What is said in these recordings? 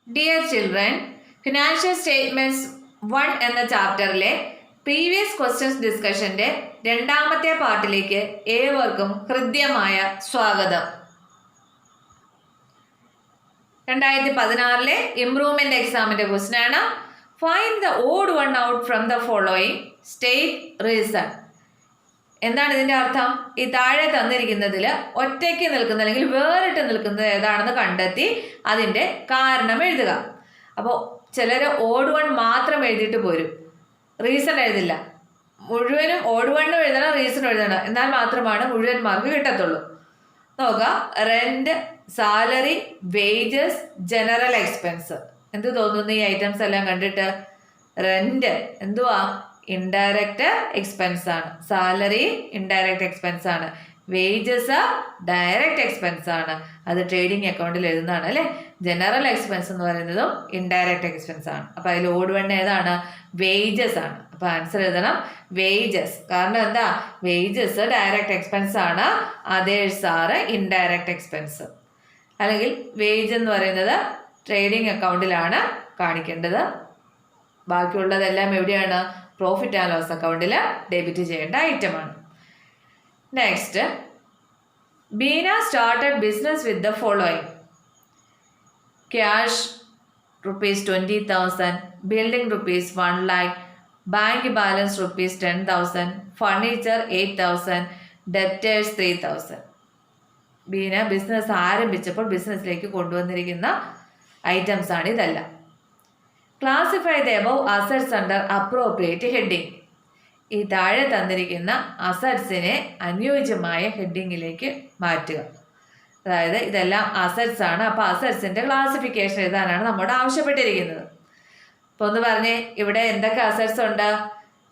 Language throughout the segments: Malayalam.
ഡിയർ ചിൽഡ്രൻ, ഫിനാൻഷ്യൽ സ്റ്റേറ്റ്മെന്റ്സ് 1 എന്ന ചാപ്റ്ററിലെ പ്രീവിയസ് ക്വസ്റ്റ്യൻസ് ഡിസ്കഷന്റെ രണ്ടാമത്തെ പാർട്ടിലേക്ക് ഏവർക്കും ഹൃദ്യമായ സ്വാഗതം. 2016 ഇംപ്രൂവ്മെന്റ് എക്സാമിന്റെ ക്വസ്റ്റ്യൻ ആണ്. Find the odd one out from the following, state reason. എന്താണ് ഇതിന്റെ അർത്ഥം? ഈ താഴെ തന്നിരിക്കുന്നതിൽ ഒറ്റയ്ക്ക് നിൽക്കുന്ന അല്ലെങ്കിൽ വേറിട്ട് നിൽക്കുന്നത് ഏതാണെന്ന് കണ്ടെത്തി അതിന്റെ കാരണം എഴുതുക. അപ്പോൾ ചിലർ ഓഡ് വൺ മാത്രം എഴുതിയിട്ട് പോരും, റീസൺ എഴുതില്ല. മുഴുവനും ഓഡ് വണ്ണും എഴുതണം, റീസൺ എഴുതണം, എന്നാൽ മാത്രമാണ് മുഴുവൻ മാർക്ക് കിട്ടത്തുള്ളൂ. നോക്കുക, rent, salary, wages, general expense. എന്ത് തോന്നുന്നു ഈ ഐറ്റംസ് എല്ലാം കണ്ടിട്ട്? റെന്റ് എന്തുവാ? ഇൻഡയറക്റ്റ് എക്സ്പെൻസ് ആണ്. സാലറി ഇൻഡയറക്റ്റ് എക്സ്പെൻസ് ആണ്. വേജസ് ഡയറക്റ്റ് എക്സ്പെൻസ് ആണ്. അത് ട്രേഡിംഗ് അക്കൗണ്ടിൽ എഴുതുന്നതാണ് അല്ലേ. ജനറൽ എക്സ്പെൻസ് എന്ന് പറയുന്നതും ഇൻഡയറക്റ്റ് എക്സ്പെൻസ് ആണ്. അപ്പൊ അതിൽ ഓഡ് വൺ ഏതാണ്? വേജസ് ആണ്. അപ്പൊ ആൻസർ എഴുതണം വേജസ്. കാരണം എന്താ? വേജസ് ഡയറക്റ്റ് എക്സ്പെൻസ് ആണ്, അതേഴ്സ് ആറ് ഇൻഡയറക്റ്റ് എക്സ്പെൻസ്. അല്ലെങ്കിൽ വേജ് എന്ന് പറയുന്നത് ട്രേഡിംഗ് അക്കൗണ്ടിലാണ് കാണിക്കേണ്ടത്. ബാക്കിയുള്ളതെല്ലാം എവിടെയാണ്? പ്രോഫിറ്റ് ആൻഡ് ലോസ് അക്കൗണ്ടിൽ ഡെബിറ്റ് ചെയ്യേണ്ട ഐറ്റമാണ്. Next, Beena started business with the following: cash ₹20,000, building ₹1 lakh, bank balance ₹10,000, furniture 8,000, debtors 3,000. Beena business ആരംഭിച്ചപ്പോൾ ബിസിനസ്സിലേക്ക് കൊണ്ടുവന്നിരിക്കുന്ന ഐറ്റംസ് ആണ് ഇതെല്ലാം. Classify the above assets under appropriate heading. ഈ താഴെ തന്നിരിക്കുന്ന അസറ്റ്സിനെ അനുയോജ്യമായ ഹെഡിങ്ങിലേക്ക് മാറ്റുക. അതായത് ഇതെല്ലാം അസറ്റ്സ് ആണ്. അപ്പോൾ അസറ്റ്സിന്റെ ക്ലാസിഫിക്കേഷൻ എഴുതാനാണ് നമ്മോട് ആവശ്യപ്പെട്ടിരിക്കുന്നത്. അപ്പോൾ ഒന്ന് പറഞ്ഞേ, ഇവിടെ എന്തൊക്കെ അസറ്റ്സ് ഉണ്ട്?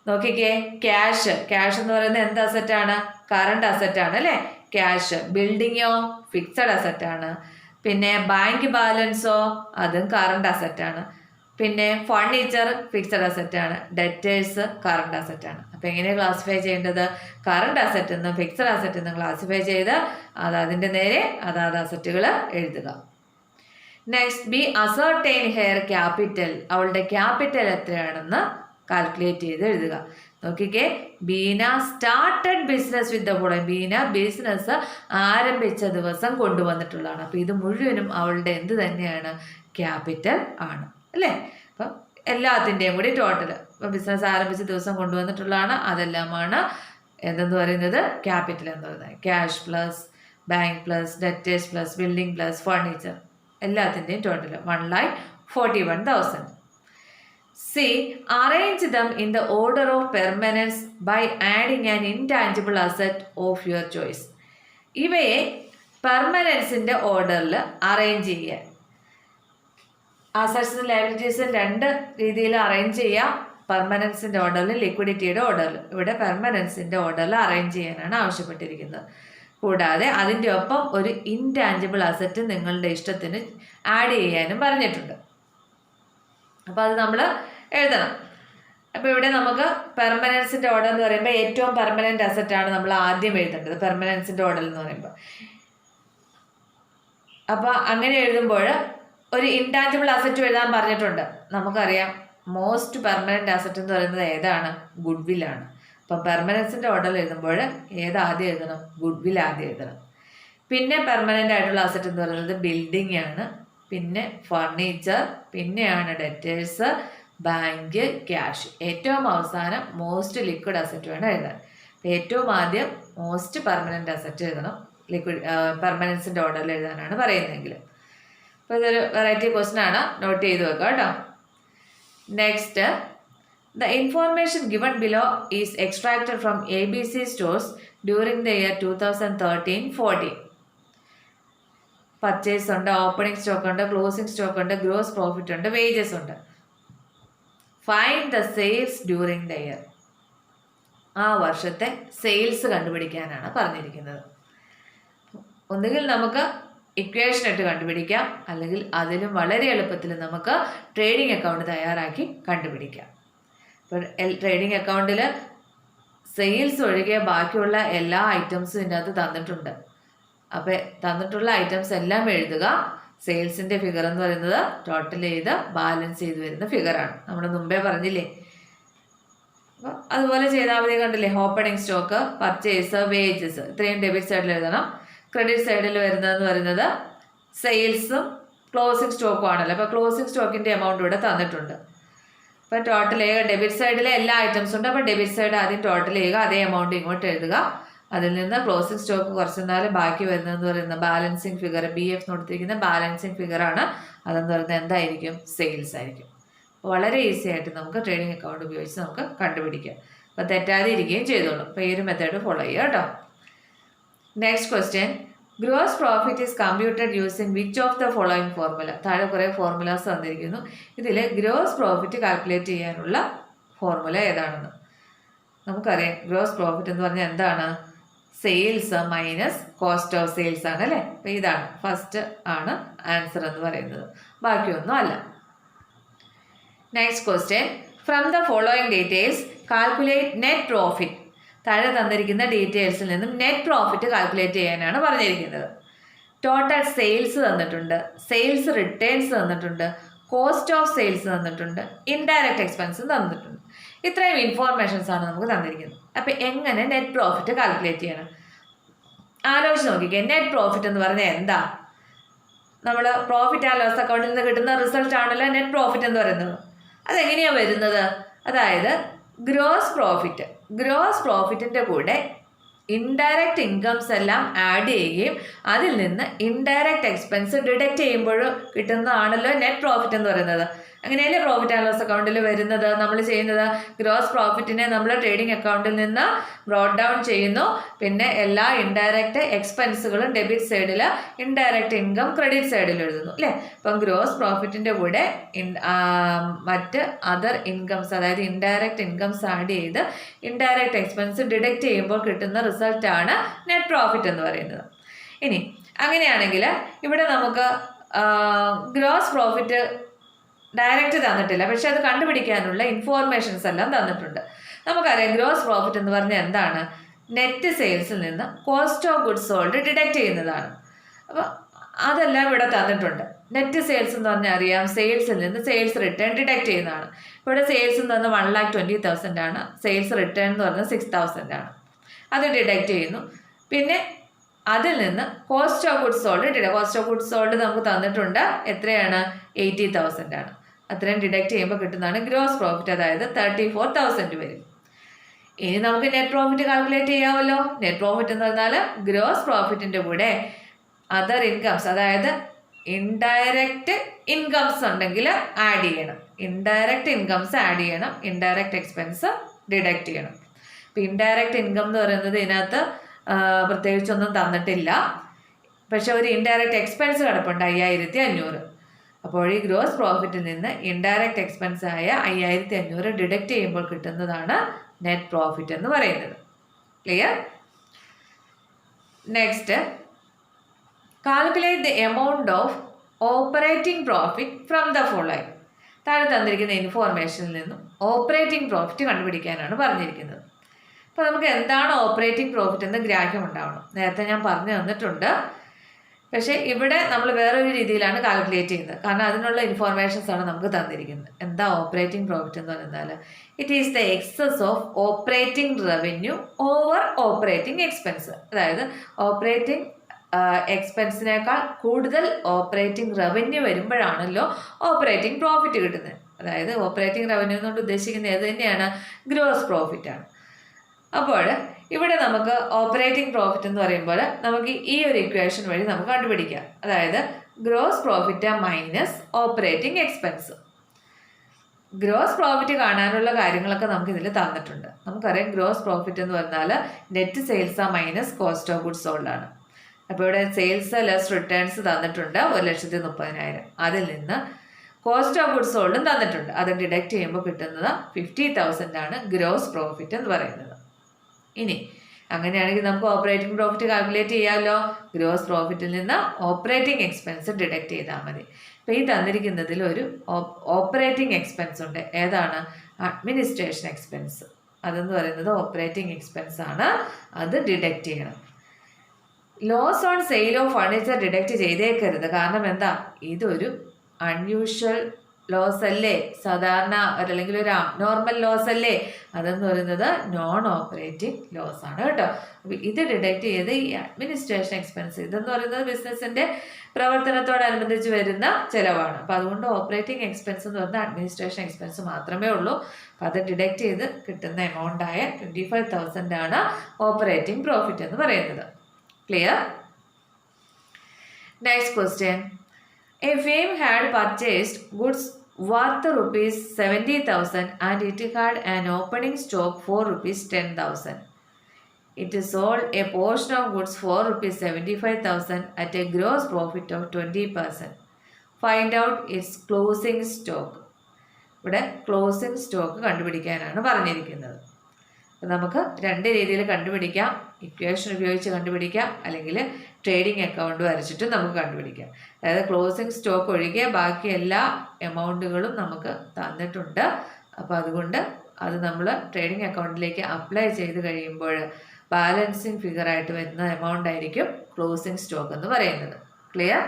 നോക്കിക്കേ, ക്യാഷ്. ക്യാഷ് എന്ന് പറയുന്നത് എന്ത് അസറ്റാണ്? കറണ്ട് അസറ്റാണ് അല്ലേ, ക്യാഷ്. ബിൽഡിങ്ങോ ഫിക്സഡ് അസറ്റാണ്. പിന്നെ ബാങ്ക് ബാലൻസോ അതും കറണ്ട് അസറ്റാണ്. പിന്നെ ഫർണിച്ചർ ഫിക്സഡ് അസറ്റ് ആണ്. ഡെറ്റേഴ്സ് കറണ്ട് അസറ്റ് ആണ്. അപ്പം എങ്ങനെയാണ് ക്ലാസിഫൈ ചെയ്യേണ്ടത്? കറണ്ട് അസറ്റ് എന്നും ഫിക്സഡ് അസറ്റ് എന്നും ക്ലാസിഫൈ ചെയ്ത് അതിൻ്റെ നേരെ അതാത് അസറ്റുകൾ എഴുതുക. Next, B ascertain hair capital. അവളുടെ ക്യാപിറ്റൽ എത്രയാണെന്ന് കാൽക്കുലേറ്റ് ചെയ്ത് എഴുതുക. നോക്കിക്കേ, Beena started business with the following. Beena business ആരംഭിച്ച ദിവസം കൊണ്ടുവന്നിട്ടുള്ളതാണ്. അപ്പം ഇത് മുഴുവനും അവളുടെ എന്ത് തന്നെയാണ്? ക്യാപിറ്റൽ ആണ് അല്ലേ. അപ്പം എല്ലാത്തിൻ്റെയും കൂടി ടോട്ടൽ ഇപ്പം ബിസിനസ് ആരംഭിച്ച ദിവസം കൊണ്ടുവന്നിട്ടുള്ളതാണ്. അതെല്ലാമാണ് എന്തെന്ന് പറയുന്നത്? ക്യാപിറ്റൽ എന്ന് പറയുന്നത്. Cash plus bank plus debtors plus building plus furniture, എല്ലാത്തിൻ്റെയും total 1,41,000. C, arrange them in the order of permanence by adding an intangible asset of your choice. ഇവയെ പെർമനൻസിൻ്റെ ഓർഡറിൽ അറേഞ്ച് ചെയ്യുക. അസറ്റ്സും ലയബിലിറ്റീസും രണ്ട് രീതിയിൽ അറേഞ്ച് ചെയ്യാം. പെർമനൻസിൻ്റെ ഓർഡറിൽ, ലിക്വിഡിറ്റിയുടെ ഓർഡറിൽ. ഇവിടെ പെർമനൻസിൻ്റെ ഓർഡറിൽ അറേഞ്ച് ചെയ്യാനാണ് ആവശ്യപ്പെട്ടിരിക്കുന്നത്. കൂടാതെ അതിൻ്റെ ഒപ്പം ഒരു ഇൻടാഞ്ചിബിൾ അസറ്റ് നിങ്ങളുടെ ഇഷ്ടത്തിന് ആഡ് ചെയ്യാനും പറഞ്ഞിട്ടുണ്ട്. അപ്പോൾ അത് നമ്മൾ എഴുതണം. അപ്പോൾ ഇവിടെ നമുക്ക് പെർമനൻസിൻ്റെ ഓർഡർ എന്ന് പറയുമ്പോൾ ഏറ്റവും പെർമനൻറ്റ് അസറ്റാണ് നമ്മൾ ആദ്യം എഴുതേണ്ടത്, പെർമനൻസിൻ്റെ ഓർഡർ എന്ന് പറയുമ്പോൾ. അപ്പോൾ അങ്ങനെ എഴുതുമ്പോൾ ഒരു ഇൻടാഞ്ചിബിൾ അസറ്റ് എഴുതാൻ പറഞ്ഞിട്ടുണ്ട്. നമുക്കറിയാം മോസ്റ്റ് പെർമനൻറ്റ് അസറ്റ് എന്ന് പറയുന്നത് ഏതാണ്? ഗുഡ്വില്ലാണ്. അപ്പം പെർമനൻസിൻ്റെ ഓർഡറിൽ എഴുതുമ്പോൾ ഏതാദ്യം എഴുതണം? ഗുഡ്വിൽ ആദ്യം എഴുതണം. പിന്നെ പെർമനൻ്റ് ആയിട്ടുള്ള അസറ്റ് എന്ന് പറയുന്നത് ബിൽഡിംഗ് ആണ്, പിന്നെ ഫർണിച്ചർ, പിന്നെയാണ് ഡെറ്റേഴ്സ്, ബാങ്ക്, ക്യാഷ്. ഏറ്റവും അവസാനം മോസ്റ്റ് ലിക്വിഡ് അസറ്റ് വേണം എഴുതാൻ. ഏറ്റവും ആദ്യം മോസ്റ്റ് പെർമനൻ്റ് അസറ്റ് എഴുതണം, ലിക്വിഡ് പെർമനൻസിൻ്റെ ഓർഡറിൽ എഴുതാനാണ് പറയുന്നതെങ്കിൽ. അപ്പോൾ ഇതൊരു വെറൈറ്റി ക്വസ്റ്റൻ ആണ്, നോട്ട് ചെയ്ത് വെക്കുക കേട്ടോ. Next, the information given below is extracted from ABC stores during the year 2013-14. Purchase ഉണ്ട്, ഓപ്പണിംഗ് സ്റ്റോക്ക് ഉണ്ട്, ക്ലോസിംഗ് സ്റ്റോക്ക് ഉണ്ട്, ഗ്രോസ് പ്രോഫിറ്റ് ഉണ്ട്, വേജസ് ഉണ്ട്. Find the sales during the year. ആ വർഷത്തെ സെയിൽസ് കണ്ടുപിടിക്കാനാണ് പറഞ്ഞിരിക്കുന്നത്. ഒന്നുകിൽ നമുക്ക് ഇക്വേഷൻ ഇട്ട് കണ്ടുപിടിക്കാം, അല്ലെങ്കിൽ അതിലും വളരെ എളുപ്പത്തിൽ നമുക്ക് ട്രേഡിംഗ് അക്കൗണ്ട് തയ്യാറാക്കി കണ്ടുപിടിക്കാം. ഇപ്പോൾ ട്രേഡിംഗ് അക്കൗണ്ടിൽ സെയിൽസ് ഒഴികെ ബാക്കിയുള്ള എല്ലാ ഐറ്റംസും ഇതിനകത്ത് തന്നിട്ടുണ്ട്. അപ്പോൾ തന്നിട്ടുള്ള ഐറ്റംസ് എല്ലാം എഴുതുക. സെയിൽസിൻ്റെ ഫിഗർ എന്ന് പറയുന്നത് ടോട്ടൽ ചെയ്ത് ബാലൻസ് ചെയ്ത് വരുന്ന ഫിഗറാണ്. നമ്മൾ മുമ്പേ പറഞ്ഞില്ലേ. അപ്പോൾ അതുപോലെ ചെയ്താൽ മതി. കണ്ടില്ലേ, ഓപ്പണിംഗ് സ്റ്റോക്ക്, പർച്ചേസ്, വേജസ് ഇത്രയും ഡെബിറ്റ് സൈഡിൽ എഴുതണം. ക്രെഡിറ്റ് സൈഡിൽ വരുന്നതെന്ന് പറയുന്നത് സെയിൽസും ക്ലോസിംഗ് സ്റ്റോക്കും ആണല്ലോ. അപ്പോൾ ക്ലോസിംഗ് സ്റ്റോക്കിൻ്റെ എമൗണ്ട് ഇവിടെ തന്നിട്ടുണ്ട്. അപ്പോൾ ടോട്ടൽ ചെയ്യുക. ഡെബിറ്റ് സൈഡിലെ എല്ലാ ഐറ്റംസും ഉണ്ട്. അപ്പോൾ ഡെബിറ്റ് സൈഡ് ആദ്യം ടോട്ടൽ ചെയ്യുക, അതേ എമൗണ്ട് ഇങ്ങോട്ട് എഴുതുക. അതിൽ നിന്ന് ക്ലോസിംഗ് സ്റ്റോക്ക് കുറച്ചെന്നാലും ബാക്കി വരുന്നതെന്ന് പറയുന്നത് ബാലൻസിങ് ഫിഗർ, BF കൊടുത്തിരിക്കുന്ന ബാലൻസിങ് ഫിഗറാണ്. അതെന്ന് പറയുന്നത് എന്തായിരിക്കും? സെയിൽസ് ആയിരിക്കും. വളരെ ഈസി ആയിട്ട് നമുക്ക് ട്രേഡിംഗ് അക്കൗണ്ട് ഉപയോഗിച്ച് നമുക്ക് കണ്ടുപിടിക്കാം. അപ്പോൾ തെറ്റാതെ ഇരിക്കുകയും ചെയ്തോളൂ. അപ്പോൾ ഈ ഒരു മെത്തേഡ് ഫോളോ ചെയ്യുക കേട്ടോ. Next question, gross profit is computed using which of the following formula. താഴെ കുറേ ഫോർമുലാസ് തന്നിരിക്കുന്നു. ഇതിൽ ഗ്രോസ് പ്രോഫിറ്റ് കാൽക്കുലേറ്റ് ചെയ്യാനുള്ള ഫോർമുല ഏതാണെന്ന് നമുക്കറിയാം. ഗ്രോസ് പ്രോഫിറ്റ് എന്ന് പറഞ്ഞാൽ എന്താണ്? Sales minus cost of sales ആണ് അല്ലേ. അപ്പോൾ ഇതാണ് ഫസ്റ്റ് ആണ് ആൻസർ എന്ന് പറയുന്നത്, ബാക്കിയൊന്നും അല്ല. Next question, from the following details calculate net profit. താഴെ തന്നിരിക്കുന്ന ഡീറ്റെയിൽസിൽ നിന്നും നെറ്റ് പ്രോഫിറ്റ് കാൽക്കുലേറ്റ് ചെയ്യാനാണ് പറഞ്ഞിരിക്കുന്നത്. ടോട്ടൽ സെയിൽസ് തന്നിട്ടുണ്ട്, സെയിൽസ് റിട്ടേൺസ് തന്നിട്ടുണ്ട്, കോസ്റ്റ് ഓഫ് സെയിൽസ് തന്നിട്ടുണ്ട്, ഇൻഡയറക്റ്റ് എക്സ്പെൻസും തന്നിട്ടുണ്ട്. ഇത്രയും ഇൻഫോർമേഷൻസ് ആണ് നമുക്ക് തന്നിരിക്കുന്നത്. അപ്പോൾ എങ്ങനെ നെറ്റ് പ്രോഫിറ്റ് കാൽക്കുലേറ്റ് ചെയ്യണം? ആലോചിച്ച് നോക്കിക്കേ. നെറ്റ് പ്രോഫിറ്റ് എന്ന് പറഞ്ഞാൽ എന്താ? നമ്മൾ പ്രോഫിറ്റ് ആൻഡ് ലോസ് അക്കൗണ്ടിൽ നിന്ന് കിട്ടുന്ന റിസൾട്ട് ആണല്ലോ നെറ്റ് പ്രോഫിറ്റ് എന്ന് പറയുന്നത്. അതെങ്ങനെയാണ് വരുന്നത്? അതായത് ഗ്രോസ് പ്രോഫിറ്റിൻ്റെ കൂടെ ഇൻഡയറക്റ്റ് ഇൻകംസ് എല്ലാം ആഡ് ചെയ്യുകയും അതിൽ നിന്ന് ഇൻഡയറക്റ്റ് എക്സ്പെൻസ് ഡിഡക്റ്റ് ചെയ്യുമ്പോൾ കിട്ടുന്നതാണല്ലോ നെറ്റ് പ്രോഫിറ്റ് എന്ന് പറയുന്നത്. അങ്ങനെയല്ലേ പ്രോഫിറ്റ് ആൻഡ് ലോസ് അക്കൗണ്ടിൽ വരുന്നത്. നമ്മൾ ചെയ്യുന്നത് ഗ്രോസ് പ്രോഫിറ്റിനെ നമ്മൾ ട്രേഡിംഗ് അക്കൗണ്ടിൽ നിന്ന് ബ്രോട്ട് ഡൗൺ ചെയ്യുന്നു. പിന്നെ എല്ലാ ഇൻഡയറക്റ്റ് എക്സ്പെൻസുകളും ഡെബിറ്റ് സൈഡിൽ, ഇൻഡയറക്റ്റ് ഇൻകം ക്രെഡിറ്റ് സൈഡിൽ എഴുതുന്നു അല്ലേ. അപ്പം ഗ്രോസ് പ്രോഫിറ്റിൻ്റെ കൂടെ മറ്റ് അതർ ഇൻകംസ്, അതായത് ഇൻഡയറക്റ്റ് ഇൻകംസ് ആഡ് ചെയ്ത് ഇൻഡയറക്റ്റ് എക്സ്പെൻസ് ഡിഡക്റ്റ് ചെയ്യുമ്പോൾ കിട്ടുന്ന റിസൾട്ടാണ് നെറ്റ് പ്രോഫിറ്റ് എന്ന് പറയുന്നത്. ഇനി അങ്ങനെയാണെങ്കിൽ ഇവിടെ നമുക്ക് ഗ്രോസ് പ്രോഫിറ്റ് ഡയറക്റ്റ് തന്നിട്ടില്ല, പക്ഷെ അത് കണ്ടുപിടിക്കാനുള്ള ഇൻഫോർമേഷൻസ് എല്ലാം തന്നിട്ടുണ്ട്. നമുക്കറിയാം ഗ്രോസ് പ്രോഫിറ്റ് എന്ന് പറഞ്ഞാൽ എന്താണ്? നെറ്റ് സെയിൽസിൽ നിന്ന് cost of goods sold deduct ചെയ്യുന്നതാണ്. അപ്പോൾ അതെല്ലാം ഇവിടെ തന്നിട്ടുണ്ട്. നെറ്റ് സെയിൽസ് എന്ന് പറഞ്ഞാൽ അറിയാം, സെയിൽസിൽ നിന്ന് സെയിൽസ് റിട്ടേൺ ഡിഡക്റ്റ് ചെയ്യുന്നതാണ്. ഇവിടെ സെയിൽസ് എന്ന് പറഞ്ഞാൽ 1,20,000 ആണ്, സെയിൽസ് റിട്ടേൺ എന്ന് പറഞ്ഞാൽ 6,000 ആണ്. അത് ഡിഡക്റ്റ് ചെയ്യുന്നു. പിന്നെ അതിൽ നിന്ന് cost of goods sold cost of goods sold നമുക്ക് തന്നിട്ടുണ്ട്. എത്രയാണ്? 80,000 ആണ്. അത്രയും ഡിഡക്റ്റ് ചെയ്യുമ്പോൾ കിട്ടുന്നതാണ് ഗ്രോസ് പ്രോഫിറ്റ്, അതായത് 34,000 വരും. ഇനി നമുക്ക് നെറ്റ് പ്രോഫിറ്റ് കാൽക്കുലേറ്റ് ചെയ്യാമല്ലോ. നെറ്റ് പ്രോഫിറ്റ് എന്ന് പറഞ്ഞാൽ ഗ്രോസ് പ്രോഫിറ്റിൻ്റെ കൂടെ അതർ ഇൻകംസ്, അതായത് ഇൻഡയറക്റ്റ് ഇൻകംസ് ഉണ്ടെങ്കിൽ ആഡ് ചെയ്യണം. ഇൻഡയറക്റ്റ് ഇൻകംസ് ആഡ് ചെയ്യണം, ഇൻഡയറക്റ്റ് എക്സ്പെൻസ് ഡിഡക്റ്റ് ചെയ്യണം. ഇപ്പം ഇൻഡയറക്റ്റ് ഇൻകം എന്ന് പറയുന്നത് ഇതിനകത്ത് പ്രത്യേകിച്ചൊന്നും തന്നിട്ടില്ല, പക്ഷെ ഒരു ഇൻഡയറക്റ്റ് എക്സ്പെൻസ് കിടപ്പുണ്ട് 5,500. അപ്പോൾ ഈ ഗ്രോസ് പ്രോഫിറ്റിൽ നിന്ന് ഇൻഡയറക്റ്റ് എക്സ്പെൻസ് ആയ 5,500 ഡിഡക്റ്റ് ചെയ്യുമ്പോൾ കിട്ടുന്നതാണ് നെറ്റ് പ്രോഫിറ്റ് എന്ന് പറയുന്നത്. Clear? Next, calculate the amount of operating profit from the following. താഴെ തന്നിരിക്കുന്ന ഇൻഫോർമേഷനിൽ നിന്നും ഓപ്പറേറ്റിംഗ് പ്രോഫിറ്റ് കണ്ടുപിടിക്കാനാണ് പറഞ്ഞിരിക്കുന്നത്. അപ്പോൾ നമുക്ക് എന്താണ് ഓപ്പറേറ്റിംഗ് പ്രോഫിറ്റ് എന്ന് ഗ്രാഹ്യം ഉണ്ടാവണം. നേരത്തെ ഞാൻ പറഞ്ഞു തന്നിട്ടുണ്ട്, പക്ഷേ ഇവിടെ നമ്മൾ വേറൊരു രീതിയിലാണ് കാൽക്കുലേറ്റ് ചെയ്യുന്നത്. കാരണം അതിനുള്ള ഇൻഫോർമേഷൻസ് ആണ് നമുക്ക് തന്നിരിക്കുന്നത്. എന്താ ഓപ്പറേറ്റിംഗ് പ്രോഫിറ്റ് എന്ന് പറഞ്ഞാൽ? It is the excess of operating revenue over operating expense. അതായത് ഓപ്പറേറ്റിംഗ് എക്സ്പെൻസിനേക്കാൾ കൂടുതൽ ഓപ്പറേറ്റിംഗ് റവന്യൂ വരുമ്പോഴാണല്ലോ ഓപ്പറേറ്റിംഗ് പ്രോഫിറ്റ് കിട്ടുന്നത്. അതായത് ഓപ്പറേറ്റിംഗ് റവന്യൂ എന്നുകൊണ്ട് ഉദ്ദേശിക്കുന്നത് ഏത് തന്നെയാണ്? ഗ്രോസ് പ്രോഫിറ്റ് ആണ്. അപ്പോൾ ഇവിടെ നമുക്ക് ഓപ്പറേറ്റിംഗ് പ്രോഫിറ്റ് എന്ന് പറയുമ്പോൾ നമുക്ക് ഈ ഒരു ഇക്വേഷൻ വഴി നമുക്ക് കണ്ടുപിടിക്കാം. അതായത് gross profit minus operating expense. Gross profit കാണാനുള്ള കാര്യങ്ങളൊക്കെ നമുക്ക് ഇതിൽ തന്നിട്ടുണ്ട്. നമുക്കറിയാം ഗ്രോസ് പ്രോഫിറ്റ് എന്ന് പറഞ്ഞാൽ net sales minus cost of goods sold ആണ്. അപ്പോൾ ഇവിടെ സെയിൽസ് ലെസ് റിട്ടേൺസ് തന്നിട്ടുണ്ട് 1,30,000. അതിൽ നിന്ന് കോസ്റ്റ് ഓഫ് ഗുഡ്സ് സോൾഡും തന്നിട്ടുണ്ട്. അത് ഡിഡക്റ്റ് ചെയ്യുമ്പോൾ കിട്ടുന്നത് 50,000 ആണ് ഗ്രോസ് പ്രോഫിറ്റ് എന്ന് പറയുന്നത്. ഇനി അങ്ങനെയാണെങ്കിൽ നമുക്ക് ഓപ്പറേറ്റിംഗ് പ്രോഫിറ്റ് കാൽക്കുലേറ്റ് ചെയ്യാമല്ലോ. ഗ്രോസ് പ്രോഫിറ്റിൽ നിന്ന് ഓപ്പറേറ്റിംഗ് എക്സ്പെൻസ് ഡിഡക്റ്റ് ചെയ്താൽ മതി. അപ്പോൾ ഈ തന്നിരിക്കുന്നതിൽ ഒരു ഓപ്പറേറ്റിംഗ് എക്സ്പെൻസ് ഉണ്ട്. ഏതാണ്? Administration expense. അതെന്ന് പറയുന്നത് ഓപ്പറേറ്റിംഗ് എക്സ്പെൻസ് ആണ്, അത് ഡിഡക്റ്റ് ചെയ്യണം. Loss on sale of furniture deduct ചെയ്തേക്കരുത്. കാരണം എന്താ, ഇതൊരു അൺയൂഷ്വൽ ലോസ് അല്ലേ, സാധാരണ അല്ലെങ്കിൽ ഒരു നോർമൽ ലോസ് അല്ലേ. അതെന്ന് പറയുന്നത് നോൺ ഓപ്പറേറ്റിംഗ് ലോസ് ആണ് കേട്ടോ. അപ്പം ഇത് ഡിഡക്റ്റ് ചെയ്ത് ഈ അഡ്മിനിസ്ട്രേഷൻ എക്സ്പെൻസ്, ഇതെന്ന് പറയുന്നത് ബിസിനസിന്റെ പ്രവർത്തനത്തോടനുബന്ധിച്ച് വരുന്ന ചിലവാണ്. അപ്പം അതുകൊണ്ട് ഓപ്പറേറ്റിംഗ് എക്സ്പെൻസ് എന്ന് പറയുന്നത് അഡ്മിനിസ്ട്രേഷൻ എക്സ്പെൻസ് മാത്രമേ ഉള്ളൂ. അപ്പം അത് ഡിഡക്റ്റ് ചെയ്ത് കിട്ടുന്ന എമൗണ്ടായ 25,000 ആണ് ഓപ്പറേറ്റിംഗ് പ്രോഫിറ്റ് എന്ന് പറയുന്നത്. Clear? Next question. A firm had purchased goods worth rupees 70,000 and it had an opening stock for rupees 10,000. It sold a portion of goods for rupees 75,000 at a gross profit of 20%. Find out its closing stock. ഇവിടെ ക്ലോസിംഗ് സ്റ്റോക്ക് കണ്ടുപിടിക്കാനാണ് പറഞ്ഞിരിക്കുന്നത്. അപ്പം നമുക്ക് രണ്ട് രീതിയിൽ കണ്ടുപിടിക്കാം. ഇക്വേഷൻ ഉപയോഗിച്ച് കണ്ടുപിടിക്കാം, അല്ലെങ്കിൽ ട്രേഡിംഗ് അക്കൗണ്ട് വരച്ചിട്ട് നമുക്ക് കണ്ടുപിടിക്കാം. അതായത് ക്ലോസിംഗ് സ്റ്റോക്ക് ഒഴികെ ബാക്കി എല്ലാ എമൗണ്ടുകളും നമുക്ക് തന്നിട്ടുണ്ട്. അപ്പോൾ അതുകൊണ്ട് അത് നമ്മൾ ട്രേഡിംഗ് അക്കൗണ്ടിലേക്ക് അപ്ലൈ ചെയ്ത് കഴിയുമ്പോൾ ബാലൻസിങ് ഫിഗറായിട്ട് വരുന്ന എമൗണ്ട് ആയിരിക്കും ക്ലോസിംഗ് സ്റ്റോക്ക് എന്ന് പറയുന്നത്. ക്ലിയർ?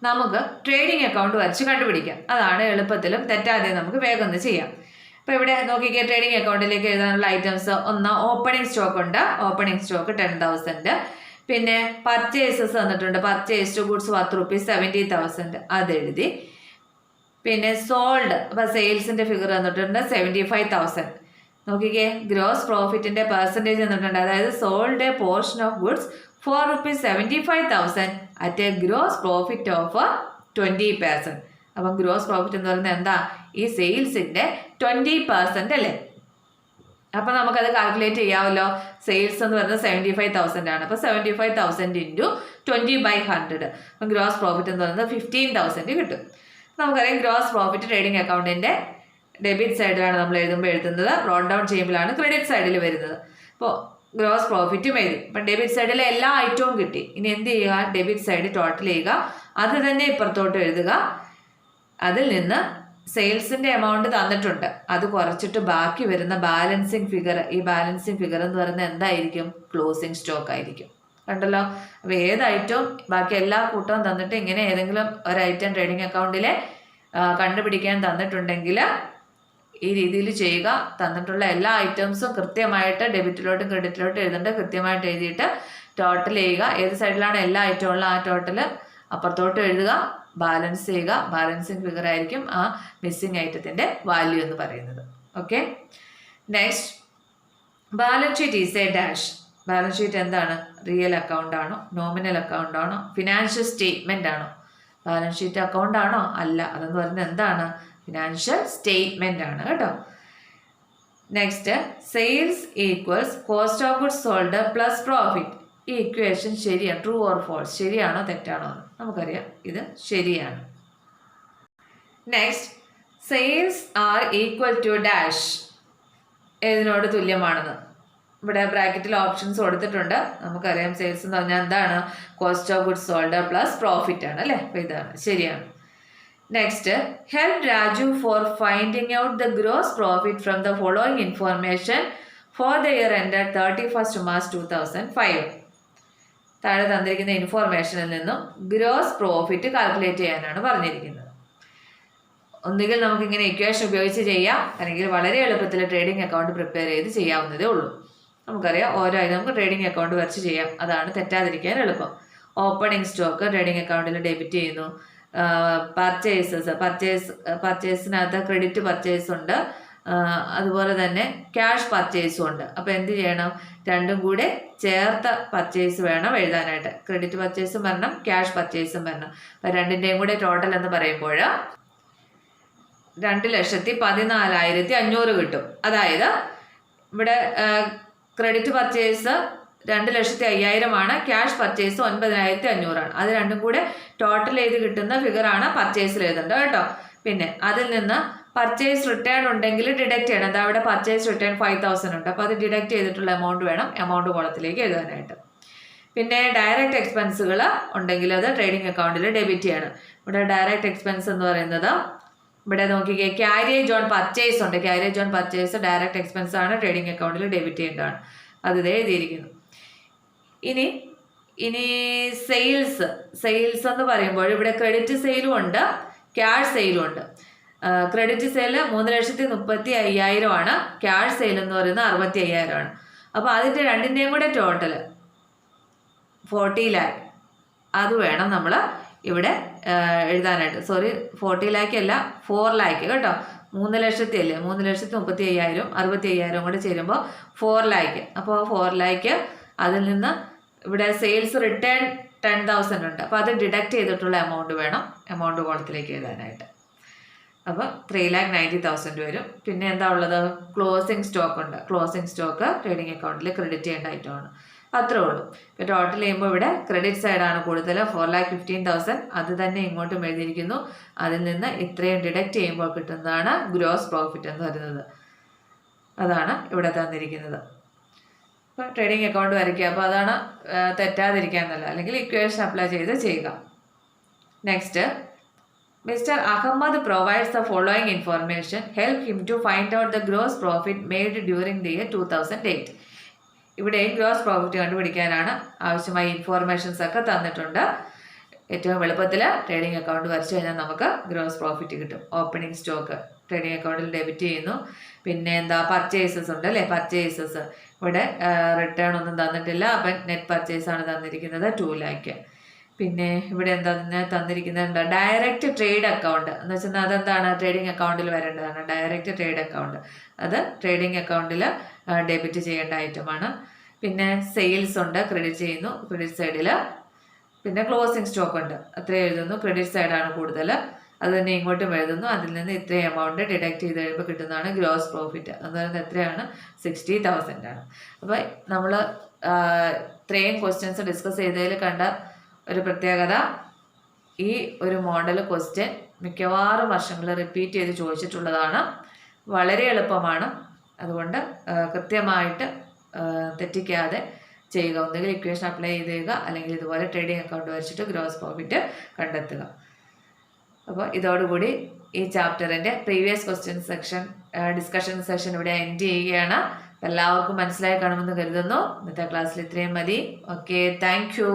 നമുക്ക് ട്രേഡിംഗ് അക്കൗണ്ട് വരച്ച് കണ്ടുപിടിക്കാം. അതാണ് എളുപ്പത്തിലും തെറ്റാതെ നമുക്ക് വേഗം ഒന്ന് ചെയ്യാം. അപ്പോൾ ഇവിടെ നോക്കിക്കേ, ട്രേഡിംഗ് അക്കൗണ്ടിലേക്ക് എഴുതാനുള്ള ഐറ്റംസ് ഒന്ന് ഓപ്പണിംഗ് സ്റ്റോക്ക് ഉണ്ട്. Opening stock 10,000. പിന്നെ പർച്ചേസസ് തന്നിട്ടുണ്ട്. Purchased goods worth rupees 70,000 അതെഴുതി. പിന്നെ സോൾഡ്, അപ്പോൾ സെയിൽസിൻ്റെ ഫിഗർ തന്നിട്ടുണ്ട് 75,000. നോക്കിക്കേ, ഗ്രോസ് പ്രോഫിറ്റിൻ്റെ പെർസെൻറ്റേജ് തന്നിട്ടുണ്ട്. അതായത് sold A portion of goods for rupees 75,000 at a gross profit of 20%. അപ്പം ഗ്രോസ് പ്രോഫിറ്റ് എന്ന് പറയുന്നത് എന്താ, ഈ സെയിൽസിൻ്റെ 20% അല്ലേ. അപ്പം നമുക്കത് കാൽക്കുലേറ്റ് ചെയ്യാമല്ലോ. സെയിൽസ് എന്ന് പറയുന്നത് 75,000 ആണ്. അപ്പോൾ 75,000 ഇൻറ്റു 20/100. അപ്പം ഗ്രോസ് പ്രോഫിറ്റ് എന്ന് പറയുന്നത് 15,000 കിട്ടും. നമുക്കറിയാം ഗ്രോസ് പ്രോഫിറ്റ് ട്രേഡിംഗ് അക്കൗണ്ടിൻ്റെ ഡെബിറ്റ് സൈഡിലാണ് നമ്മൾ എഴുതുന്നത്. റോഡ് ഡൗൺ ചെയ്യുമ്പോഴാണ് ക്രെഡിറ്റ് സൈഡിൽ വരുന്നത്. അപ്പോൾ ഗ്രോസ് പ്രോഫിറ്റും എഴുതി. ഇപ്പം ഡെബിറ്റ് സൈഡിലെ എല്ലാ ഐറ്റവും കിട്ടി. ഇനി എന്ത് ചെയ്യുക, ഡെബിറ്റ് സൈഡ് ടോട്ടൽ ചെയ്യുക, അത് തന്നെ ഇപ്പുറത്തോട്ട് എഴുതുക. അതിൽ നിന്ന് സെയിൽസിൻ്റെ എമൗണ്ട് തന്നിട്ടുണ്ട്, അത് കുറച്ചിട്ട് ബാക്കി വരുന്ന ബാലൻസിങ് ഫിഗർ, ഈ ബാലൻസിങ് ഫിഗർ എന്ന് പറയുന്നത് എന്തായിരിക്കും, ക്ലോസിങ് സ്റ്റോക്ക് ആയിരിക്കും. കണ്ടല്ലോ. അപ്പോൾ ഏത് ഐറ്റവും ബാക്കി എല്ലാ കൂട്ടവും തന്നിട്ട് ഇങ്ങനെ ഏതെങ്കിലും ഒരു ഐറ്റം ട്രേഡിംഗ് അക്കൗണ്ടിലെ കണ്ടുപിടിക്കാൻ തന്നിട്ടുണ്ടെങ്കിൽ ഈ രീതിയിൽ ചെയ്യുക. തന്നിട്ടുള്ള എല്ലാ ഐറ്റംസും കൃത്യമായിട്ട് ഡെബിറ്റിലോട്ടും ക്രെഡിറ്റിലോട്ടും എഴുതേണ്ടത് കൃത്യമായിട്ട് എഴുതിയിട്ട് ടോട്ടൽ ചെയ്യുക. ഏത് സൈഡിലാണ് എല്ലാ ഐറ്റവും ഉള്ള ആ ടോട്ടൽ അപ്പുറത്തോട്ട് എഴുതുക, ബാലൻസ് ചെയ്യുക. ബാലൻസിങ് ഫിഗർ ആയിരിക്കും ആ മിസ്സിങ് ഐറ്റത്തിൻ്റെ വാല്യൂ എന്ന് പറയുന്നത്. Okay. Next, balance sheet is a dash. Balance sheet എന്താണ്, റിയൽ അക്കൗണ്ട് ആണോ, നോമിനൽ അക്കൗണ്ട് ആണോ, ഫിനാൻഷ്യൽ സ്റ്റേറ്റ്മെൻ്റ് ആണോ? ബാലൻസ് ഷീറ്റ് അക്കൗണ്ട് ആണോ? അല്ല. അതെന്ന് പറയുന്നത് എന്താണ്, ഫിനാൻഷ്യൽ സ്റ്റേറ്റ്മെൻ്റ് ആണ് കേട്ടോ. Next, sales equals cost of goods sold plus profit. ഈ ഇക്വേഷൻ ശരിയാണ്, ട്രൂ ഓർ ഫോൾസ്, ശരിയാണോ തെറ്റാണോ എന്ന് നമുക്കറിയാം. ഇത് ശരിയാണ്. Next, sales are equal to dash. ഏതിനോട് തുല്യമാണെന്ന് ഇവിടെ ബ്രാക്കറ്റിൽ ഓപ്ഷൻസ് കൊടുത്തിട്ടുണ്ട്. നമുക്കറിയാം സെയിൽസ് എന്ന് പറഞ്ഞാൽ എന്താണ്, cost of goods sold plus profit ആണ് അല്ലേ. അപ്പോൾ ഇതാണ് ശരിയാണ്. Next, help Raju for finding out the gross profit from the following information for the year ended 31st March 2005. താഴെ തന്നിരിക്കുന്ന ഇൻഫോർമേഷനിൽ നിന്നും ഗ്രോസ് പ്രോഫിറ്റ് കാൽക്കുലേറ്റ് ചെയ്യാനാണ് പറഞ്ഞിരിക്കുന്നത്. ഒന്നുകിൽ നമുക്കിങ്ങനെ ഇക്വേഷൻ ഉപയോഗിച്ച് ചെയ്യാം, അല്ലെങ്കിൽ വളരെ എളുപ്പത്തിൽ ട്രേഡിംഗ് അക്കൗണ്ട് പ്രിപ്പയർ ചെയ്ത് ചെയ്യാവുന്നതേ ഉള്ളൂ. നമുക്കറിയാം ഓരോ നമുക്ക് ട്രേഡിംഗ് അക്കൗണ്ട് വരച്ച് ചെയ്യാം. അതാണ് തെറ്റാതിരിക്കാൻ എളുപ്പം. ഓപ്പണിംഗ് സ്റ്റോക്ക് ട്രേഡിംഗ് അക്കൗണ്ടിൽ ഡെബിറ്റ് ചെയ്യുന്നു. പർച്ചേസിനകത്ത് ക്രെഡിറ്റ് പർച്ചേസ് ഉണ്ട്, അതുപോലെ തന്നെ ക്യാഷ് പർച്ചേസും ഉണ്ട്. അപ്പോൾ എന്ത് ചെയ്യണം, രണ്ടും കൂടെ ചേർത്ത പർച്ചേസ് വേണം എഴുതാനായിട്ട്. ക്രെഡിറ്റ് പർച്ചേസും വരണം, ക്യാഷ് പർച്ചേസും വരണം. അപ്പോൾ രണ്ടിൻ്റെയും കൂടെ ടോട്ടൽ എന്ന് പറയുമ്പോൾ 2,14,500 കിട്ടും. അതായത് ഇവിടെ ക്രെഡിറ്റ് പർച്ചേസ് 2,05,000 ആണ്, ക്യാഷ് പർച്ചേസ് 9,500 ആണ്. അത് രണ്ടും കൂടെ ടോട്ടൽ ചെയ്ത് കിട്ടുന്ന ഫിഗറാണ് പർച്ചേസിൽ എഴുതേണ്ടത് കേട്ടോ. പിന്നെ അതിൽ നിന്ന് പർച്ചേസ് റിട്ടേൺ ഉണ്ടെങ്കിൽ ഡിഡക്റ്റ് ചെയ്യണം. എന്താ അവിടെ പർച്ചേസ് റിട്ടേൺ 5,000 ഉണ്ട്. അപ്പോൾ അത് ഡിഡക്റ്റ് ചെയ്തിട്ടുള്ള എമൗണ്ട് വേണം എമൗണ്ട് കോളത്തിലേക്ക് എഴുതാനായിട്ട്. പിന്നെ ഡയറക്റ്റ് എക്സ്പെൻസുകൾ ഉണ്ടെങ്കിൽ അത് ട്രേഡിംഗ് അക്കൗണ്ടിൽ ഡെബിറ്റ് ചെയ്യണം. ഇവിടെ ഡയറക്റ്റ് എക്സ്പെൻസ് എന്ന് പറയുന്നത് ഇവിടെ നോക്കിക്കേ, ക്യാരിയേജ് ഓൺ പർച്ചേസ് ഉണ്ട്. Carriage on purchase direct expense ആണ്, ട്രേഡിംഗ് അക്കൗണ്ടിൽ ഡെബിറ്റ് ചെയ്യേണ്ടതാണ്. അത് ഇതേ എഴുതിയിരിക്കുന്നു. ഇനി ഇനി സെയിൽസ് എന്ന് പറയുമ്പോൾ ഇവിടെ ക്രെഡിറ്റ് സെയിലും ഉണ്ട്, ക്യാഷ് സെയിലും ഉണ്ട്. ക്രെഡിറ്റ് സെയിൽ 3,35,000 ആണ്, ക്യാഷ് സെയിൽ എന്ന് പറയുന്നത് 65,000 ആണ്. അപ്പോൾ അതിൻ്റെ രണ്ടിൻ്റെയും കൂടെ ടോട്ടൽ 40 lakh അത് വേണം നമ്മൾ ഇവിടെ എഴുതാനായിട്ട്. 40 lakh അല്ല, 4 lakh കേട്ടോ. 3 ലക്ഷത്തി അല്ലേ, 3,35,000 65,000 കൂടെ ചേരുമ്പോൾ 4 lakh. അപ്പോൾ 4 lakh അതിൽ നിന്ന് ഇവിടെ സെയിൽസ് റിട്ടേൺ 10,000 ഉണ്ട്. അപ്പോൾ അത് ഡിഡക്റ്റ് ചെയ്തിട്ടുള്ള എമൗണ്ട് വേണം എമൗണ്ട് കോളത്തിലേക്ക് എഴുതാനായിട്ട്. അപ്പോൾ 3,90,000 വരും. പിന്നെ എന്താ ഉള്ളത്, ക്ലോസിംഗ് സ്റ്റോക്ക് ഉണ്ട്. ക്ലോസിംഗ് സ്റ്റോക്ക് ട്രേഡിംഗ് അക്കൗണ്ടിൽ ക്രെഡിറ്റ് ചെയ്യേണ്ട ഐറ്റമാണ്. അത്രേ ഉള്ളൂ. ഇപ്പോൾ ടോട്ടൽ ചെയ്യുമ്പോൾ ഇവിടെ ക്രെഡിറ്റ് സൈഡാണ് കൂടുതൽ, 4,15,000 അത് തന്നെ ഇങ്ങോട്ടും എഴുതിയിരിക്കുന്നു. അതിൽ നിന്ന് ഇത്രയും ഡിഡക്റ്റ് ചെയ്യുമ്പോൾ കിട്ടുന്നതാണ് ഗ്രോസ് പ്രോഫിറ്റ് എന്ന് പറയുന്നത്. അതാണ് ഇവിടെ തന്നിരിക്കുന്നത്. അപ്പോൾ ട്രേഡിംഗ് അക്കൗണ്ട് വരയ്ക്കുക. അപ്പോൾ അതാണ് തെറ്റാതിരിക്കാൻ നല്ല, അല്ലെങ്കിൽ ഇക്വേഷൻ അപ്ലൈ ചെയ്ത് ചെയ്യുക. Next, Mr. Ahmad provides the following information. Help him to find out the gross profit made during the year 2008. ഇവിടെ ഗ്രോസ് പ്രോഫിറ്റ് കണ്ടുപിടിക്കാനാണ് ആവശ്യമായ ഇൻഫോർമേഷൻസ് ഒക്കെ തന്നിട്ടുണ്ട്. ഏറ്റവും എളുപ്പത്തിൽ ട്രേഡിംഗ് അക്കൗണ്ട് വരച്ചു കഴിഞ്ഞാൽ നമുക്ക് ഗ്രോസ് പ്രോഫിറ്റ് കിട്ടും. ഓപ്പണിംഗ് സ്റ്റോക്ക് ട്രേഡിംഗ് അക്കൗണ്ടിൽ ഡെബിറ്റ് ചെയ്യുന്നു. പിന്നെ എന്താ, പർച്ചേസസ് ഉണ്ട് അല്ലേ, പർച്ചേസസ് ഇവിടെ റിട്ടേൺ ഒന്നും തന്നിട്ടില്ല. അപ്പം നെറ്റ് പർച്ചേസ് ആണ് തന്നിരിക്കുന്നത് 2 lakh. പിന്നെ ഇവിടെ എന്താ തന്നിരിക്കുന്നത്, എന്താ ഡയറക്റ്റ് ട്രേഡ് അക്കൗണ്ട് എന്ന് വെച്ചാൽ അതെന്താണ്, ട്രേഡിംഗ് അക്കൗണ്ടിൽ വരേണ്ടതാണ്. ഡയറക്റ്റ് ട്രേഡ് അക്കൗണ്ട് അത് ട്രേഡിംഗ് അക്കൗണ്ടിൽ ഡെബിറ്റ് ചെയ്യേണ്ട ഐറ്റമാണ്. പിന്നെ സെയിൽസ് ഉണ്ട്, ക്രെഡിറ്റ് ചെയ്യുന്നു ക്രെഡിറ്റ് സൈഡിൽ. പിന്നെ ക്ലോസിംഗ് സ്റ്റോക്ക് ഉണ്ട്, അത്രയും എഴുതുന്നു. ക്രെഡിറ്റ് സൈഡാണ് കൂടുതൽ, അത് തന്നെ ഇങ്ങോട്ടും എഴുതുന്നു. അതിൽ നിന്ന് ഇത്രയും എമൗണ്ട് ഡിഡക്റ്റ് ചെയ്ത് കഴിയുമ്പോൾ കിട്ടുന്നതാണ് ഗ്രോസ് പ്രോഫിറ്റ്. അതായത് എത്രയാണ്, 60,000 ആണ്. അപ്പോൾ നമ്മൾ ഇത്രയും ക്വസ്റ്റ്യൻസ് ഡിസ്കസ് ചെയ്തതിൽ കണ്ട ഒരു പ്രത്യേകത, ഈ ഒരു മോഡൽ ക്വസ്റ്റ്യൻ മിക്കവാറും വർഷങ്ങളിൽ റിപ്പീറ്റ് ചെയ്ത് ചോദിച്ചിട്ടുള്ളതാണ്. വളരെ എളുപ്പമാണ്. അതുകൊണ്ട് കൃത്യമായിട്ട് തെറ്റിക്കാതെ ചെയ്യുക. ഒന്നുകിൽ ഇക്വേഷൻ അപ്ലൈ ചെയ്യുക, അല്ലെങ്കിൽ ഇതുപോലെ ട്രേഡിംഗ് അക്കൗണ്ട് വരച്ചിട്ട് ഗ്രോസ് പ്രോഫിറ്റ് കണ്ടെത്തുക. അപ്പോൾ ഇതോടുകൂടി ഈ ചാപ്റ്ററിൻ്റെ previous question section discussion session ഇവിടെ എൻഡ് ചെയ്യുകയാണ്. എല്ലാവർക്കും മനസ്സിലായി കാണുമെന്ന് കരുതുന്നു. ഇന്നത്തെ ക്ലാസ്സിൽ ഇത്രയും മതി. Okay, thank U.